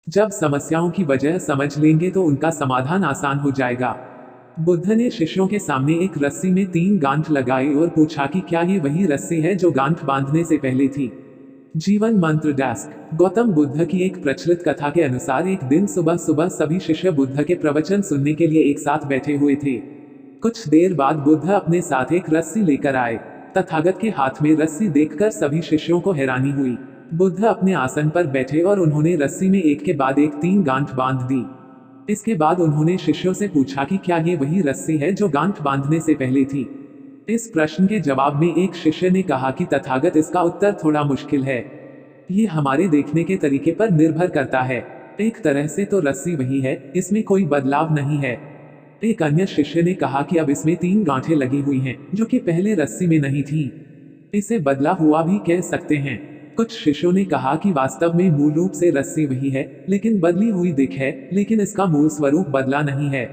जब समस्याओं की वजह समझ लेंगे तो उनका समाधान आसान हो जाएगा। बुद्ध ने शिष्यों के सामने एक रस्सी में 3 गांठ लगाई और पूछा कि क्या ये वही रस्सी है जो गांठ बांधने से पहले थी। जीवन मंत्र डेस्क। गौतम बुद्ध की एक प्रचलित कथा के अनुसार एक दिन सुबह सुबह सभी शिष्य बुद्ध के प्रवचन सुनने के लिए एक साथ बैठे हुए थे। कुछ देर बाद बुद्ध अपने साथ एक रस्सी लेकर आए। तथागत के हाथ में रस्सी देखकर सभी शिष्यों को हैरानी हुई। बुद्ध अपने आसन पर बैठे और उन्होंने रस्सी में एक के बाद एक 3 गांठ बांध दी। इसके बाद उन्होंने शिष्यों से पूछा कि क्या ये वही रस्सी है जो गांठ बांधने से पहले थी। इस प्रश्न के जवाब में एक शिष्य ने कहा कि तथागत, इसका उत्तर थोड़ा मुश्किल है। ये हमारे देखने के तरीके पर निर्भर करता है। एक तरह से तो रस्सी वही है, इसमें कोई बदलाव नहीं है। एक अन्य शिष्य ने कहा कि अब इसमें 3 गांठें लगी हुई हैं, जो कि पहले रस्सी में नहीं थी। इसे बदला हुआ भी कह सकते हैं। कुछ शिष्यों ने कहा कि वास्तव में मूल रूप से रस्सी वही है, लेकिन बदली हुई दिख है, लेकिन इसका मूल स्वरूप बदला नहीं है।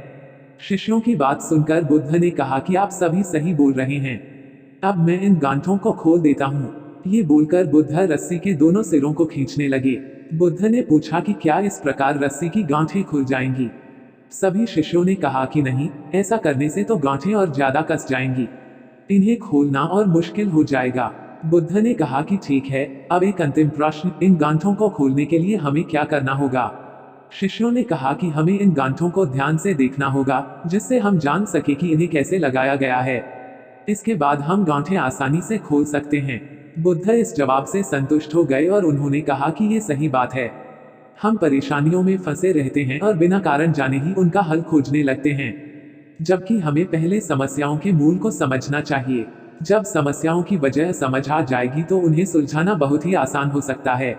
शिष्यों की बात सुनकर बुद्ध ने कहा कि आप सभी सही बोल रहे हैं। अब मैं इन गांठों को खोल देता हूँ। ये बोलकर बुद्ध रस्सी के दोनों सिरों को खींचने लगे। बुद्ध ने पूछा कि क्या इस प्रकार रस्सी की गांठें खुल जाएंगी। सभी शिष्यों ने कहा कि नहीं, ऐसा करने से तो गांठें और ज्यादा कस जाएंगी। इन्हें खोलना और मुश्किल हो जाएगा। बुद्ध ने कहा कि ठीक है, अब एक अंतिम प्रश्न, इन गांठों को खोलने के लिए हमें क्या करना होगा। शिष्यों ने कहा कि हमें इन गांठों को ध्यान से देखना होगा, जिससे हम जान सके कि इन्हें कैसे लगाया गया है। इसके बाद हम गांठें आसानी से खोल सकते हैं। बुद्ध इस जवाब से संतुष्ट हो गए और उन्होंने कहा कि ये सही बात है। हम परेशानियों में फंसे रहते हैं और बिना कारण जाने ही उनका हल खोजने लगते हैं, जबकि हमें पहले समस्याओं के मूल को समझना चाहिए। जब समस्याओं की वजह समझ आ जाएगी तो उन्हें सुलझाना बहुत ही आसान हो सकता है।